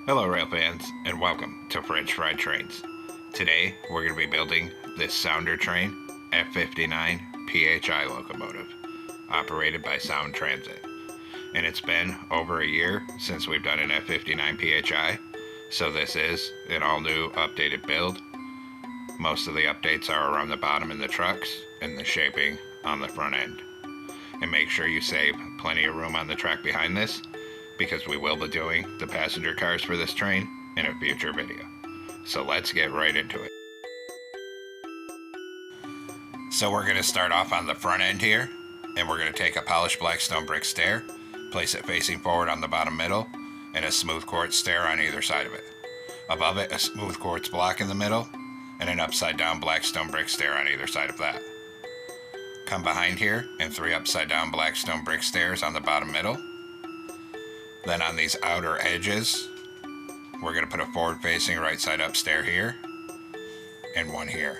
Hello rail fans and welcome to French Fried Trains. Today we're going to be building this Sounder train F59PHI Locomotive operated by Sound Transit. And it's been over a year since we've done an F59PHI, so this is an all new updated build. Most of the updates are around the bottom in the trucks and the shaping on the front end. And make sure you save plenty of room on the track behind this, because we will be doing the passenger cars for this train in a future video. So let's get right into it. So we're going to start off on the front end here, and we're going to take a polished black stone brick stair, place it facing forward on the bottom middle, and a smooth quartz stair on either side of it. Above it, a smooth quartz block in the middle, and an upside down black stone brick stair on either side of that. Come behind here, and 3 upside down black stone brick stairs on the bottom middle. Then on these outer edges, we're going to put a forward-facing right side up stair here, and 1 here.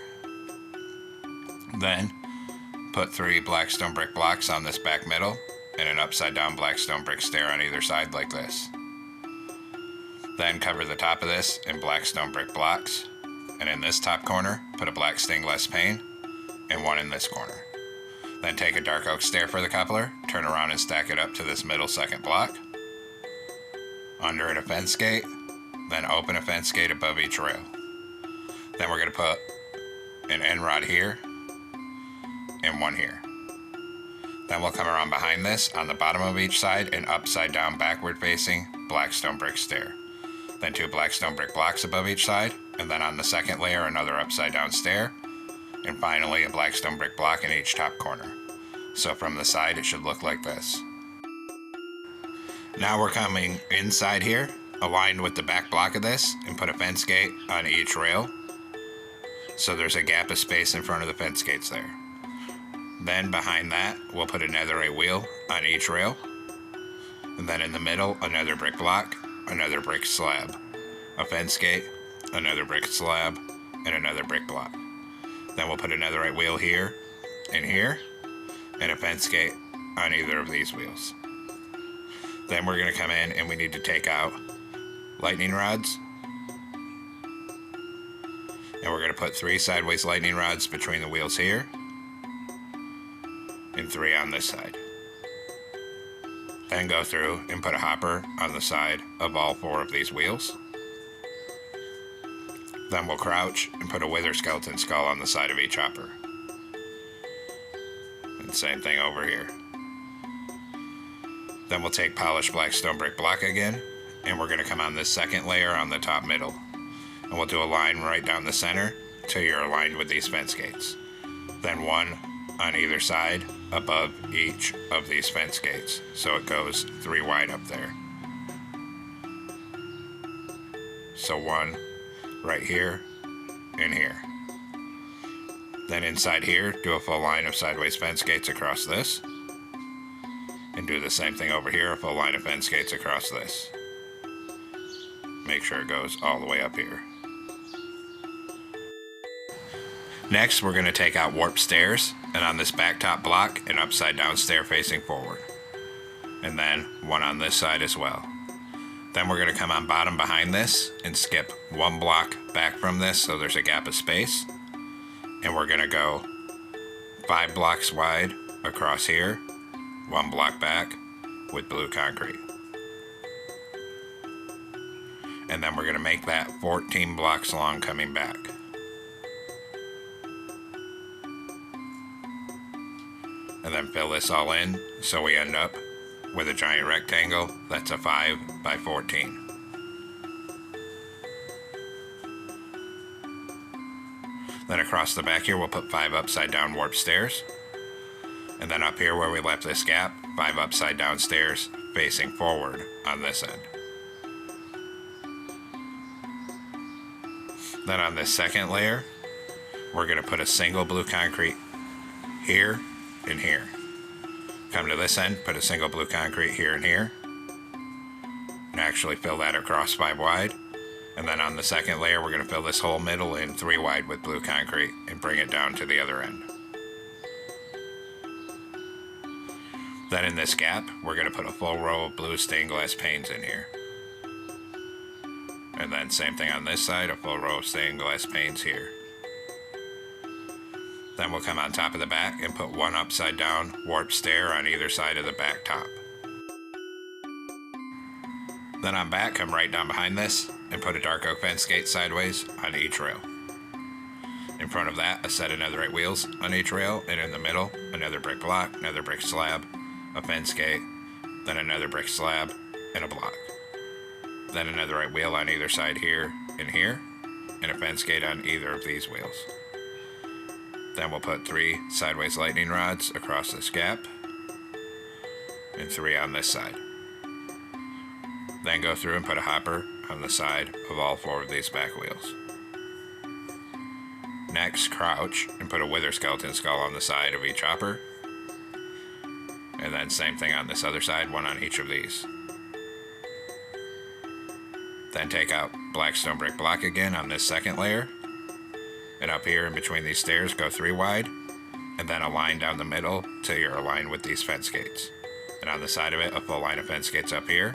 Then put 3 black stone brick blocks on this back middle, and an upside down black stone brick stair on either side like this. Then cover the top of this in black stone brick blocks, and in this top corner, put a black stained glass pane, and 1 in this corner. Then take a dark oak stair for the coupler, turn around and stack it up to this middle second block. Under it a fence gate, then open a fence gate above each rail. Then we're going to put an end rod here and 1 here. Then we'll come around behind this on the bottom of each side and upside down backward facing black stone brick stair. Then 2 black stone brick blocks above each side, and then on the second layer another upside down stair, and finally a black stone brick block in each top corner. So from the side it should look like this. Now we're coming inside here, aligned with the back block of this, and put a fence gate on each rail, so there's a gap of space in front of the fence gates there. Then behind that, we'll put a netherite wheel on each rail, and then in the middle, another brick block, another brick slab, a fence gate, another brick slab, and another brick block. Then we'll put a netherite wheel here, and a fence gate on either of these wheels. Then we're going to come in and we need to take out lightning rods. And we're going to put 3 sideways lightning rods between the wheels here, and 3 on this side. Then go through and put a hopper on the side of all 4 of these wheels. Then we'll crouch and put a wither skeleton skull on the side of each hopper. And same thing over here. Then we'll take polished black stone brick block again, and we're going to come on this second layer on the top middle. And we'll do a line right down the center till you're aligned with these fence gates. Then 1 on either side above each of these fence gates, so it goes 3 wide up there. So 1 right here and here. Then inside here, do a full line of sideways fence gates across this. And do the same thing over here, a full line of fence gates across this. Make sure it goes all the way up here. Next, we're going to take out warp stairs, and on this back top block, an upside down stair facing forward. And then 1 on this side as well. Then we're going to come on bottom behind this and skip 1 block back from this so there's a gap of space. And we're going to go 5 blocks wide across here, 1 block back with blue concrete. And then we're going to make that 14 blocks long coming back. And then fill this all in so we end up with a giant rectangle that's a 5 by 14. Then across the back here we'll put 5 upside down warp stairs. And then up here where we left this gap, 5 upside down stairs facing forward on this end. Then on this second layer, we're going to put a single blue concrete here and here. Come to this end, put a single blue concrete here and here. And actually fill that across 5 wide. And then on the second layer, we're going to fill this whole middle in 3 wide with blue concrete and bring it down to the other end. Then in this gap, we're going to put a full row of blue stained glass panes in here. And then same thing on this side, a full row of stained glass panes here. Then we'll come on top of the back and put one upside down warp stair on either side of the back top. Then on back, come right down behind this and put a dark oak fence gate sideways on each rail. In front of that, a set of netherite wheels on each rail, and in the middle, another brick block, another brick slab, a fence gate, then another brick slab, and a block. Then a netherite wheel on either side here and here, and a fence gate on either of these wheels. Then we'll put 3 sideways lightning rods across this gap, and 3 on this side. Then go through and put a hopper on the side of all 4 of these back wheels. Next, crouch and put a wither skeleton skull on the side of each hopper, and then same thing on this other side, one on each of these. Then take out black stone brick block again on this second layer, and up here in between these stairs go 3 wide, and then a line down the middle till you're aligned with these fence gates. And on the side of it, a full line of fence gates up here,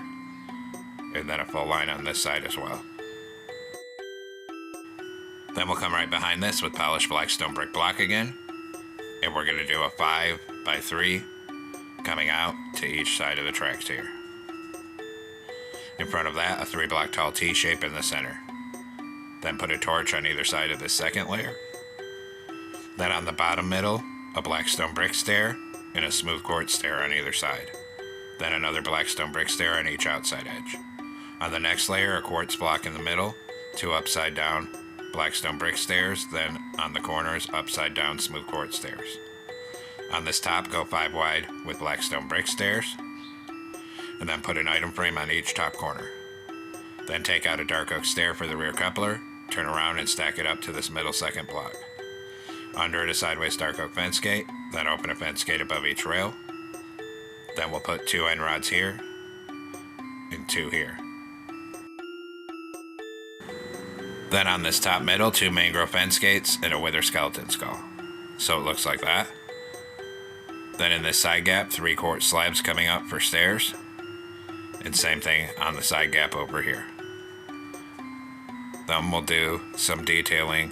and then a full line on this side as well. Then we'll come right behind this with polished black stone brick block again, and we're going to do a 5 by 3 coming out to each side of the tracks here. In front of that, a 3 block tall T shape in the center. Then put a torch on either side of this second layer. Then on the bottom middle, a black stone brick stair and a smooth quartz stair on either side. Then another black stone brick stair on each outside edge. On the next layer, a quartz block in the middle, 2 upside down black stone brick stairs, then on the corners, upside down smooth quartz stairs. On this top, go 5 wide with black stone brick stairs, and then put an item frame on each top corner. Then take out a dark oak stair for the rear coupler, turn around and stack it up to this middle second block. Under it, a sideways dark oak fence gate, then open a fence gate above each rail. Then we'll put 2 end rods here and 2 here. Then on this top middle, 2 mangrove fence gates and a wither skeleton skull. So it looks like that. Then in this side gap, 3 quartz slabs coming up for stairs. And same thing on the side gap over here. Then we'll do some detailing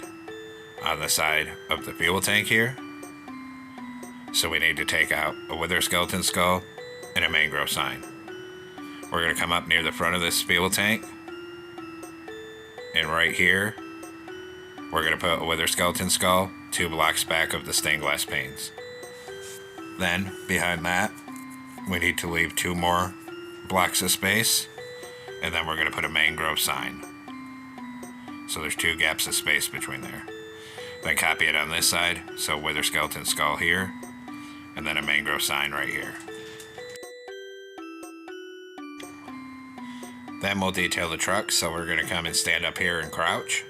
on the side of the fuel tank here. So we need to take out a wither skeleton skull and a mangrove sign. We're going to come up near the front of this fuel tank. And right here, we're going to put a wither skeleton skull 2 blocks back of the stained glass panes. Then, behind that, we need to leave 2 more blocks of space, and then we're going to put a mangrove sign. So there's 2 gaps of space between there. Then copy it on this side, so wither skeleton skull here, and then a mangrove sign right here. Then we'll detail the truck, so we're going to come and stand up here and crouch,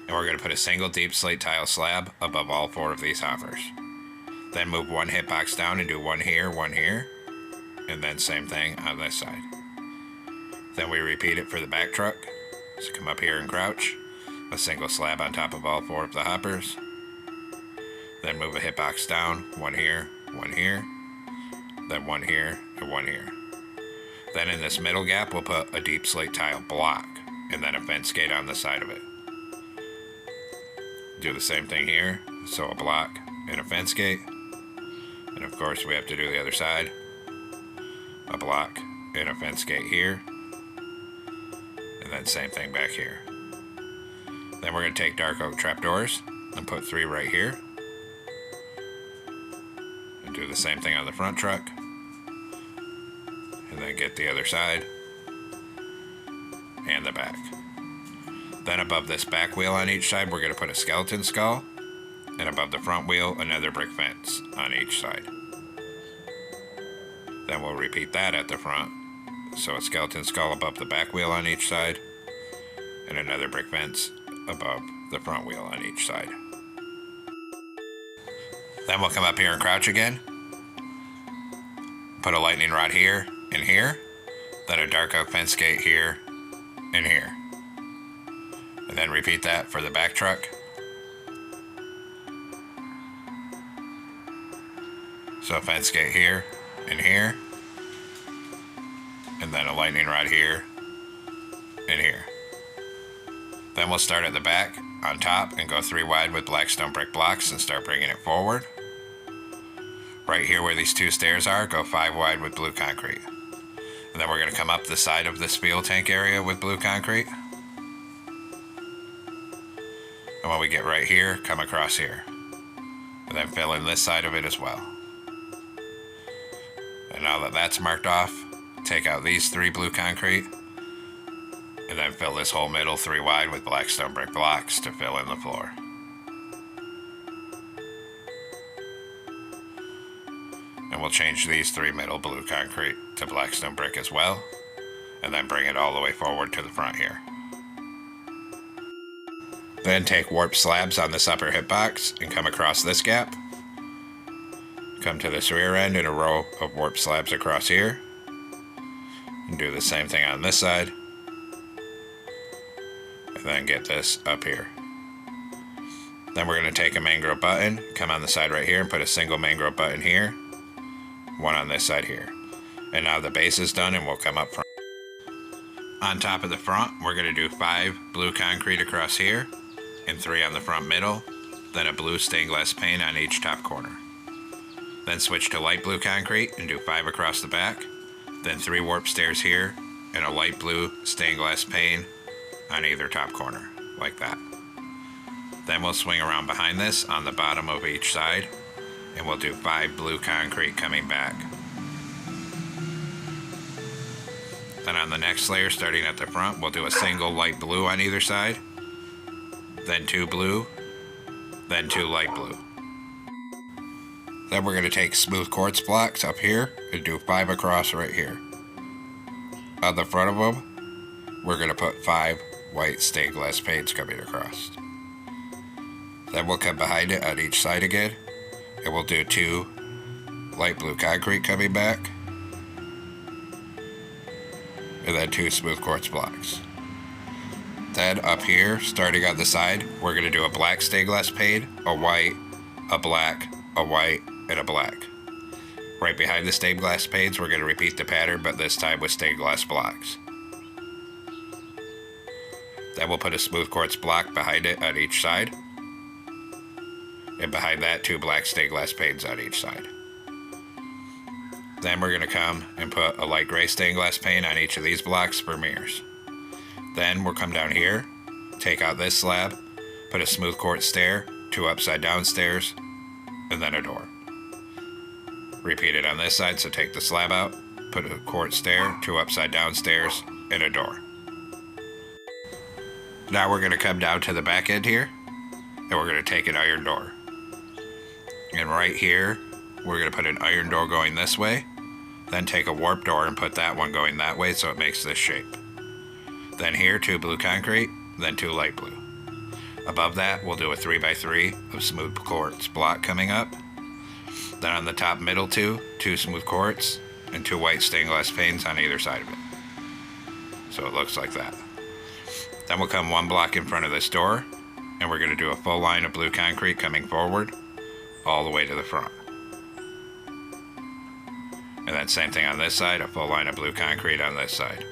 and we're going to put a single deep slate tile slab above all 4 of these hoppers. Then move 1 hitbox down and do 1 here, and then same thing on this side. Then we repeat it for the back truck, so come up here and crouch, a single slab on top of all 4 of the hoppers, then move a hitbox down, 1 here, then 1 here, and 1 here. Then in this middle gap, we'll put a deep slate tile block, and then a fence gate on the side of it. Do the same thing here, so a block and a fence gate. And of course, we have to do the other side. A block and a fence gate here. And then same thing back here. Then we're going to take dark oak trapdoors and put 3 right here. And do the same thing on the front truck. And then get the other side and the back. Then above this back wheel on each side, we're going to put a skeleton skull, and above the front wheel, another brick fence on each side. Then we'll repeat that at the front, so a skeleton skull above the back wheel on each side, and another brick fence above the front wheel on each side. Then we'll come up here and crouch again, put a lightning rod here and here, then a dark oak fence gate here and here. And then repeat that for the back truck. So a fence gate here and here, and then a lightning rod here and here. Then we'll start at the back on top and go 3 wide with black stone brick blocks and start bringing it forward. Right here where these 2 stairs are, go 5 wide with blue concrete. And then we're going to come up the side of this fuel tank area with blue concrete. And when we get right here, come across here. And then fill in this side of it as well. And now that that's marked off, take out these 3 blue concrete. And then fill this whole middle 3 wide with black stone brick blocks to fill in the floor. And we'll change these 3 middle blue concrete to black stone brick as well, and then bring it all the way forward to the front here. Then take warp slabs on this upper hitbox and come across this gap. Come to this rear end in a row of warp slabs across here. And do the same thing on this side. And then get this up here. Then we're going to take a mangrove button, come on the side right here and put a single mangrove button here. One on this side here. And now the base is done and we'll come up front. On top of the front, we're going to do 5 blue concrete across here and 3 on the front middle, then a blue stained glass pane on each top corner. Then switch to light blue concrete and do 5 across the back, then 3 warp stairs here and a light blue stained glass pane on either top corner, like that. Then we'll swing around behind this on the bottom of each side and we'll do 5 blue concrete coming back. Then on the next layer, starting at the front, we'll do a single light blue on either side, then 2 blue, then 2 light blue. Then we're going to take smooth quartz blocks up here and do 5 across right here. On the front of them, we're going to put 5 white stained glass panes coming across. Then we'll come behind it on each side again, and we'll do 2 light blue concrete coming back, and then 2 smooth quartz blocks. Then up here, starting on the side, we're going to do a black stained glass pane, a white, a black, a white, and a black. Right behind the stained glass panes, we're going to repeat the pattern, but this time with stained glass blocks. Then we'll put a smooth quartz block behind it on each side. And behind that, 2 black stained glass panes on each side. Then we're going to come and put a light gray stained glass pane on each of these blocks for mirrors. Then we'll come down here, take out this slab, put a smooth quartz stair, 2 upside down stairs, and then a door. Repeat it on this side, so take the slab out, put a quartz stair, 2 upside down stairs, and a door. Now we're going to come down to the back end here, and we're going to take an iron door. And right here, we're going to put an iron door going this way, then take a warp door and put that one going that way so it makes this shape. Then here, 2 blue concrete, then 2 light blue. Above that, we'll do a 3x3 of smooth quartz block coming up. Then on the top middle 2 smooth quartz, and 2 white stained glass panes on either side of it. So it looks like that. Then we'll come 1 block in front of this door, and we're going to do a full line of blue concrete coming forward, all the way to the front. And then same thing on this side, a full line of blue concrete on this side.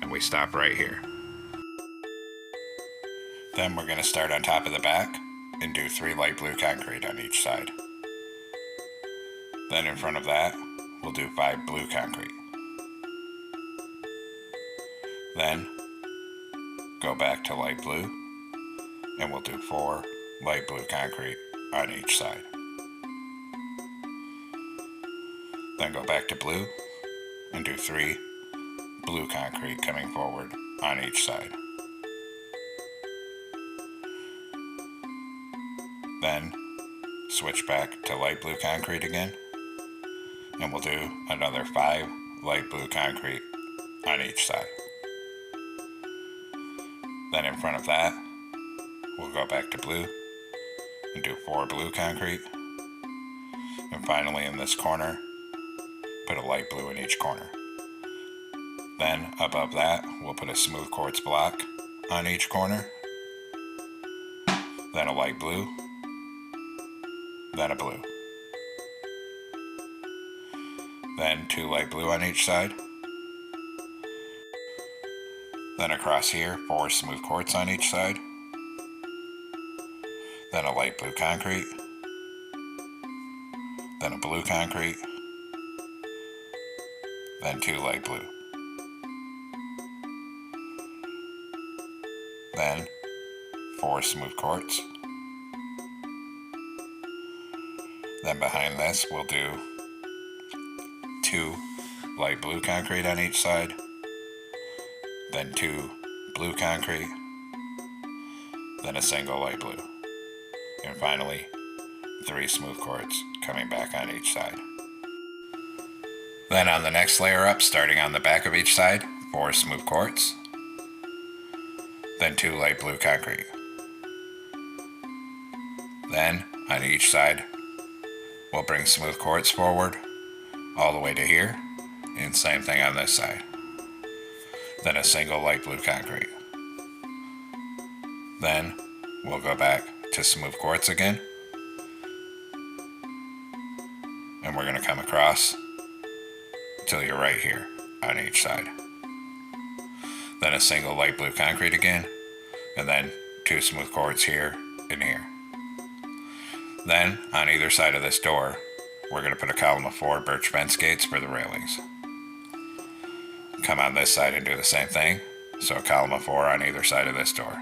And we stop right here. Then we're going to start on top of the back and do 3 light blue concrete on each side. Then in front of that, we'll do 5 blue concrete. Then go back to light blue, and we'll do 4 light blue concrete on each side. Then go back to blue and do 3 blue concrete coming forward on each side. Then switch back to light blue concrete again, and we'll do another 5 light blue concrete on each side. Then in front of that, we'll go back to blue and do 4 blue concrete. And finally in this corner, put a light blue in each corner. Then above that, we'll put a smooth quartz block on each corner. Then a light blue. Then a blue. Then 2 light blue on each side. Then across here, 4 smooth quartz on each side. Then a light blue concrete. Then a blue concrete. Then 2 light blue. Then 4 smooth quartz. Then behind this we'll do 2 light blue concrete on each side. Then 2 blue concrete. Then a single light blue. And finally 3 smooth quartz coming back on each side. Then on the next layer up, starting on the back of each side, 4 smooth quartz. Then 2 light blue concrete. Then on each side we'll bring smooth quartz forward all the way to here, and same thing on this side. Then a single light blue concrete. Then we'll go back to smooth quartz again, and we're going to come across till you're right here on each side. Then a single light blue concrete again, and then 2 smooth quartz here and here. Then on either side of this door, we're going to put a column of 4 birch fence gates for the railings. Come on this side and do the same thing, so a column of 4 on either side of this door.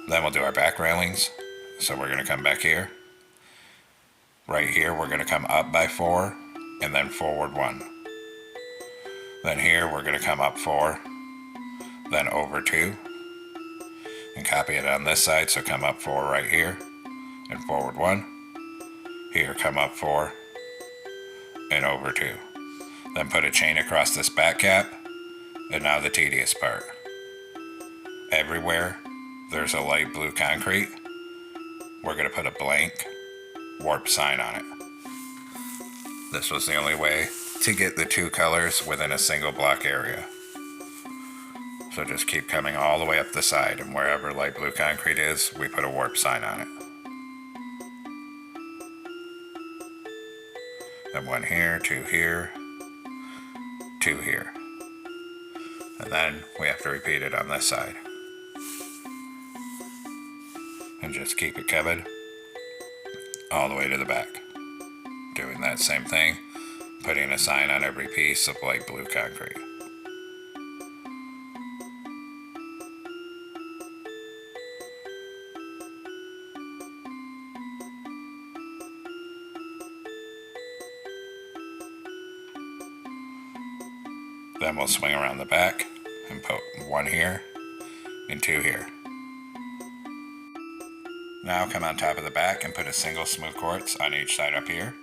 Then we'll do our back railings, so we're going to come back here. Right here we're going to come up by 4 and then forward 1. Then here we're going to come up 4, then over 2, and copy it on this side, so come up 4 right here and forward 1. Here come up 4 and over 2. Then put a chain across this back cap, and now the tedious part. Everywhere there's a light blue concrete, we're going to put a blank warp sign on it. This was the only way to get the 2 colors within a single block area. So just keep coming all the way up the side, and wherever light blue concrete is, we put a warp sign on it. Then 1 here, 2 here, 2 here. And then we have to repeat it on this side. And just keep it covered all the way to the back. Doing that same thing, putting a sign on every piece of light blue concrete. Then we'll swing around the back and put 1 here and 2 here. Now come on top of the back and put a single smooth quartz on each side up here.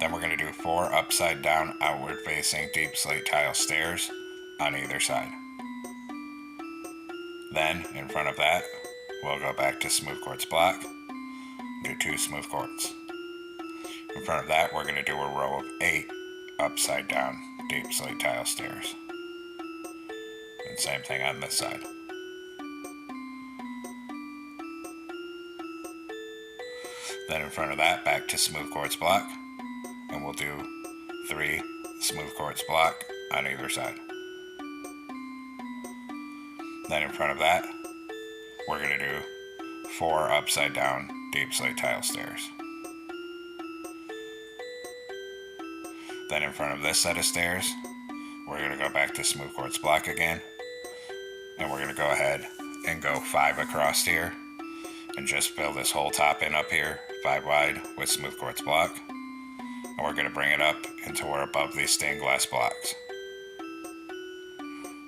Then we're going to do 4 upside down outward facing deep slate tile stairs on either side. Then in front of that we'll go back to smooth quartz block, do 2 smooth quartz. In front of that we're going to do a row of 8 upside down deep slate tile stairs. And same thing on this side. Then in front of that, back to smooth quartz block, and we'll do 3 smooth quartz block on either side. Then in front of that, we're going to do 4 upside down deep slate tile stairs. Then in front of this set of stairs, we're going to go back to smooth quartz block again, and we're going to go ahead and go 5 across here and just fill this whole top in up here 5 wide with smooth quartz block, and we're going to bring it up until we're above these stained glass blocks,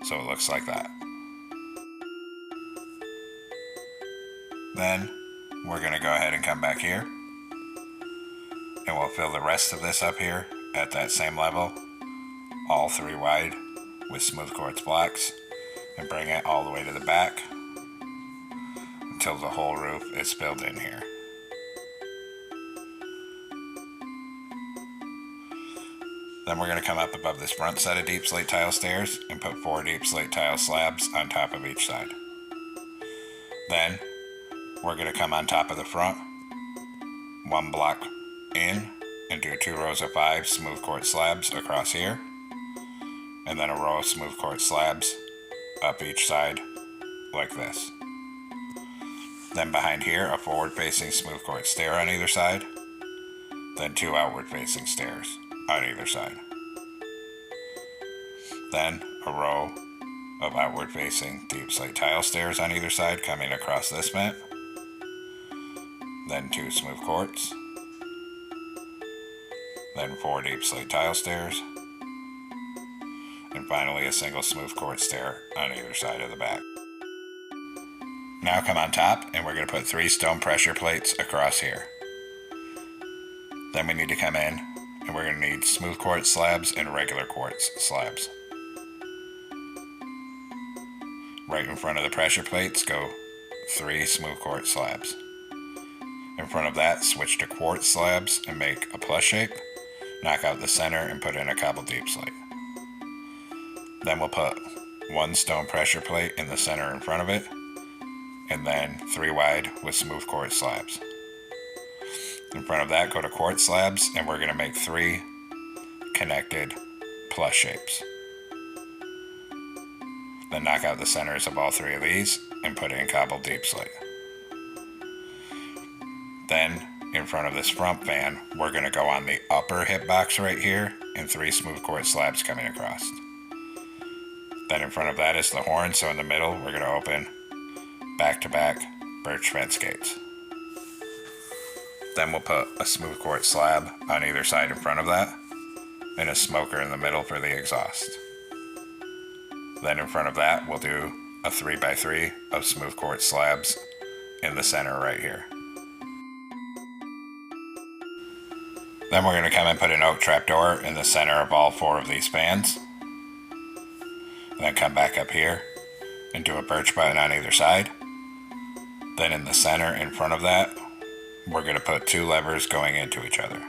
so it looks like that. Then we're going to go ahead and come back here, and we'll fill the rest of this up here at that same level, all 3 wide with smooth quartz blocks, and bring it all the way to the back until the whole roof is filled in here. Then we're going to come up above this front set of deep slate tile stairs and put 4 deep slate tile slabs on top of each side. Then we're going to come on top of the front 1 block in and do 2 rows of 5 smooth quartz slabs across here, and then a row of smooth quartz slabs up each side like this. Then behind here, a forward-facing smooth quartz stair on either side, then 2 outward-facing stairs on either side. Then a row of outward-facing deep slate tile stairs on either side coming across this mat, then 2 smooth quartz, then 4 deep slate tile stairs, and finally a single smooth quartz stair on either side of the back. Now come on top, and we're going to put 3 stone pressure plates across here. Then we need to come in, and we're going to need smooth quartz slabs and regular quartz slabs. Right in front of the pressure plates go 3 smooth quartz slabs. In front of that, switch to quartz slabs and make a plus shape. Knock out the center and put in a cobble deep slate. Then we'll put 1 stone pressure plate in the center in front of it, and then 3 wide with smooth quartz slabs. In front of that, go to quartz slabs, and we're going to make 3 connected plus shapes. Then knock out the centers of all 3 of these and put in cobble deep slate. Then, in front of this front fan, we're going to go on the upper hip box right here and 3 smooth quartz slabs coming across. Then in front of that is the horn, so in the middle we're going to open back-to-back birch fence gates. Then we'll put a smooth quartz slab on either side in front of that, and a smoker in the middle for the exhaust. Then in front of that we'll do a 3x3 of smooth quartz slabs in the center right here. Then we're going to come and put an oak trapdoor in the center of all 4 of these fans. Then come back up here and do a birch button on either side. Then in the center in front of that, we're going to put 2 levers going into each other.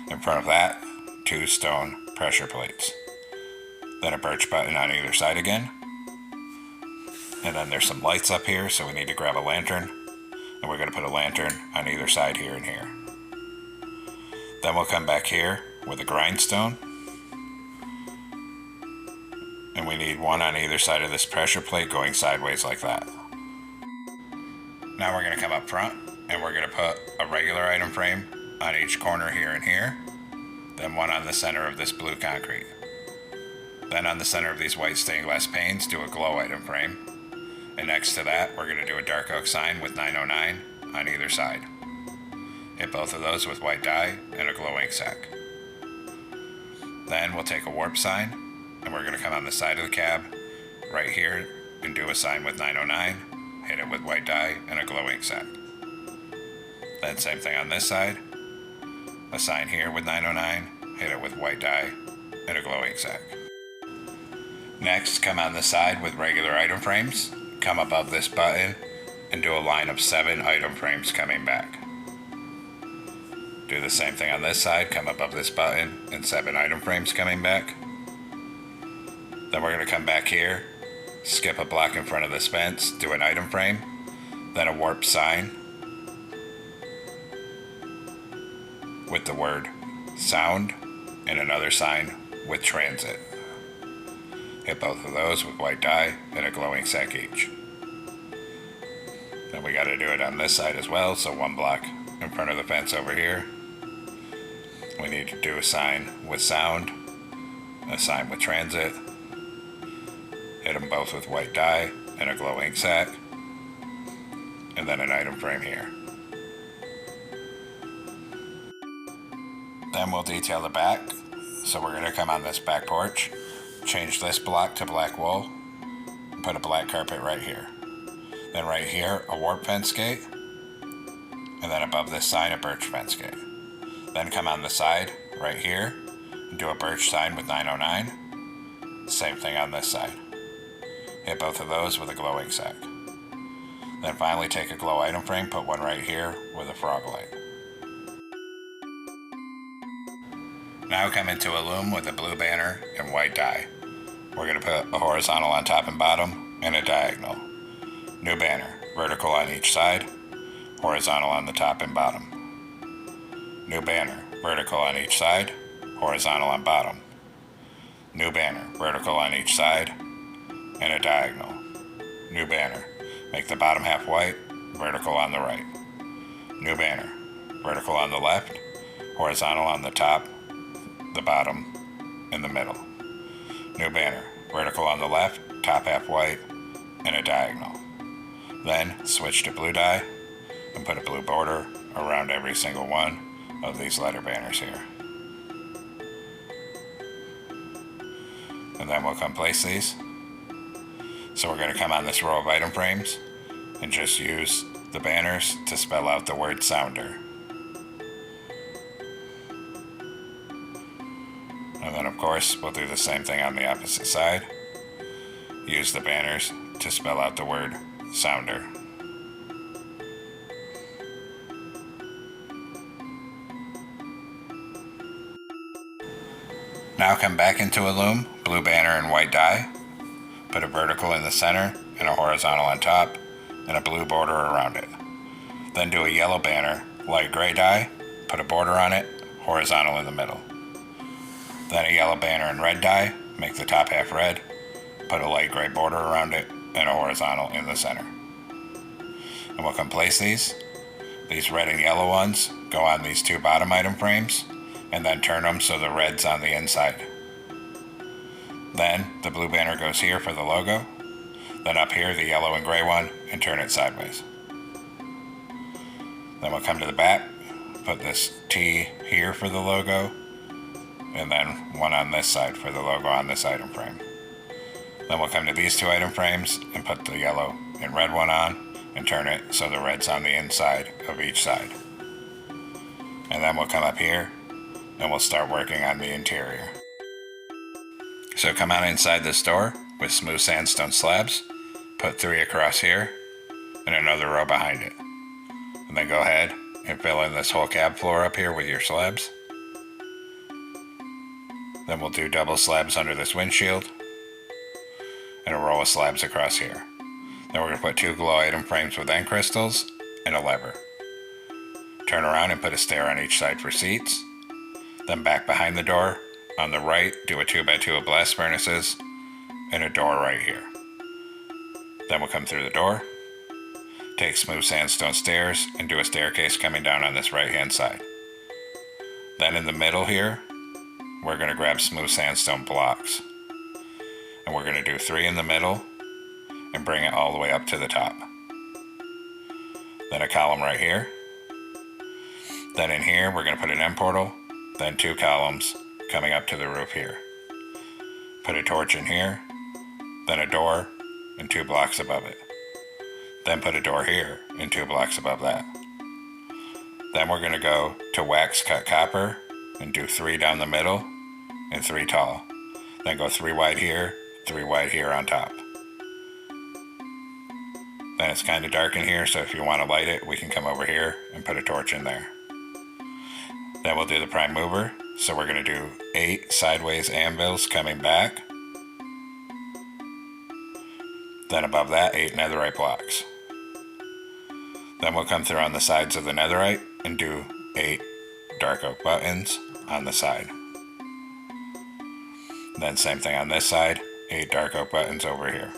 In front of that, 2 stone pressure plates. Then a birch button on either side again. And then there's some lights up here, so we need to grab a lantern. And we're going to put a lantern on either side here and here. Then we'll come back here with a grindstone. And we need 1 on either side of this pressure plate going sideways like that. Now we're going to come up front, and we're going to put a regular item frame on each corner here and here. Then 1 on the center of this blue concrete. Then on the center of these white stained glass panes, do a glow item frame. And next to that, we're going to do a dark oak sign with 909 on either side. Hit both of those with white dye and a glow ink sac. Then we'll take a warp sign, and we're going to come on the side of the cab right here and do a sign with 909, hit it with white dye and a glow ink sac. Then same thing on this side, a sign here with 909, hit it with white dye and a glow ink sac. Next, come on the side with regular item frames, come above this button and do a line of 7 item frames coming back. Do the same thing on this side, come above this button and 7 item frames coming back. Then we're going to come back here, skip a block in front of this fence, do an item frame, then a warp sign with the word sound and another sign with transit. Hit both of those with white dye and a glowing sac each. Then we got to do it on this side as well, so 1 block in front of the fence over here. We need to do a sign with sound, a sign with transit, hit them both with white dye and a glow ink sac, and then an item frame here. Then we'll detail the back, so we're going to come on this back porch, change this block to black wool, and put a black carpet right here. Then right here, a warp fence gate, and then above this sign, a birch fence gate. Then come on the side, right here, and do a birch sign with 909. Same thing on this side. Hit both of those with a glowing sac. Then finally take a glow item frame, put 1 right here with a frog light. Now come into a loom with a blue banner and white dye. We're going to put a horizontal on top and bottom and a diagonal. New banner, vertical on each side, horizontal on the top and bottom. New banner, vertical on each side, horizontal on bottom. New banner, vertical on each side, and a diagonal. New banner, make the bottom half white, vertical on the right. New banner, vertical on the left, horizontal on the top, the bottom, and the middle. New banner, vertical on the left, top half white, and a diagonal. Then switch to blue dye and put a blue border around every single one of these letter banners here. And then we'll come place these. So we're going to come on this row of item frames and just use the banners to spell out the word sounder. And then of course we'll do the same thing on the opposite side. Use the banners to spell out the word sounder. Now come back into a loom, blue banner and white dye. Put a vertical in the center and a horizontal on top and a blue border around it. Then do a yellow banner, light gray dye, put a border on it, horizontal in the middle. Then a yellow banner and red dye, make the top half red, put a light gray border around it and a horizontal in the center. And we'll come place these. These red and yellow ones go on these two bottom item frames and then turn them so the red's on the inside. Then the blue banner goes here for the logo, then up here the yellow and gray one and turn it sideways. Then we'll come to the back, put this T here for the logo, and then one on this side for the logo on this item frame. Then we'll come to these two item frames and put the yellow and red one on and turn it so the red's on the inside of each side. And then we'll come up here and we'll start working on the interior. So come on inside this door with smooth sandstone slabs, put 3 across here and another row behind it. And then go ahead and fill in this whole cab floor up here with your slabs. Then we'll do double slabs under this windshield and a row of slabs across here. Then we're going to put 2 glow item frames with end crystals and a lever. Turn around and put a stair on each side for seats. Then back behind the door, on the right, do a 2x2 of blast furnaces and a door right here. Then we'll come through the door, take smooth sandstone stairs and do a staircase coming down on this right hand side. Then in the middle here, we're going to grab smooth sandstone blocks. And we're going to do 3 in the middle and bring it all the way up to the top. Then a column right here. Then in here, we're going to put an end portal, then 2 columns coming up to the roof here. Put a torch in here, then a door and 2 blocks above it. Then put a door here and 2 blocks above that. Then we're going to go to wax cut copper and do 3 down the middle and 3 tall. Then go 3 wide here, 3 wide here on top. Then it's kind of dark in here, so if you want to light it, we can come over here and put a torch in there. Then we'll do the prime mover. So we're going to do 8 sideways anvils coming back. Then above that, 8 netherite blocks. Then we'll come through on the sides of the netherite and do 8 dark oak buttons on the side. Then same thing on this side, 8 dark oak buttons over here.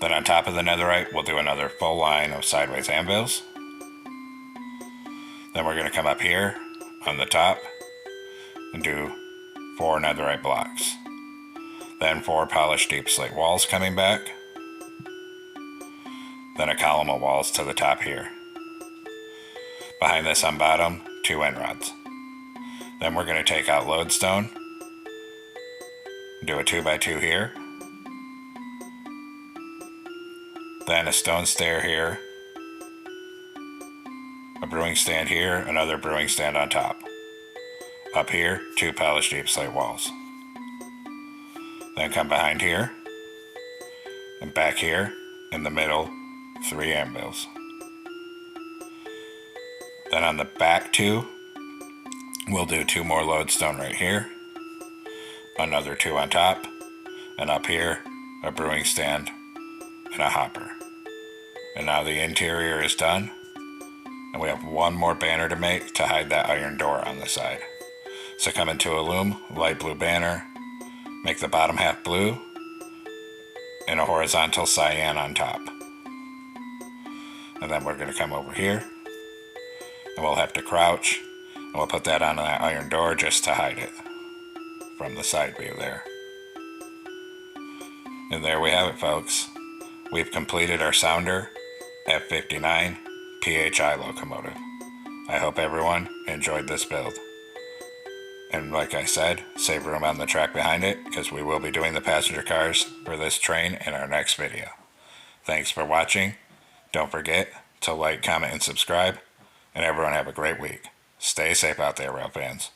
Then on top of the netherite, we'll do another full line of sideways anvils. Then we're going to come up here on the top and do 4 netherite blocks. Then 4 polished deep slate walls coming back. Then a column of walls to the top here. Behind this on bottom, 2 end rods. Then we're going to take out lodestone, do a 2x2 here. Then a stone stair here. A brewing stand here, another brewing stand on top. Up here, 2 polished deep slate walls. Then come behind here, and back here, in the middle, 3 anvils. Then on the back 2, we'll do 2 more lodestone right here, another 2 on top, and up here, a brewing stand and a hopper. And now the interior is done. And we have 1 more banner to make to hide that iron door on the side. So come into a loom, light blue banner, make the bottom half blue, and a horizontal cyan on top. And then we're going to come over here, and we'll have to crouch, and we'll put that on that iron door just to hide it from the side view there. And there we have it, folks. We've completed our sounder F59PHI locomotive. I hope everyone enjoyed this build. And like I said, save room on the track behind it, because we will be doing the passenger cars for this train in our next video. Thanks for watching. Don't forget to like, comment, and subscribe. And everyone have a great week. Stay safe out there, rail fans.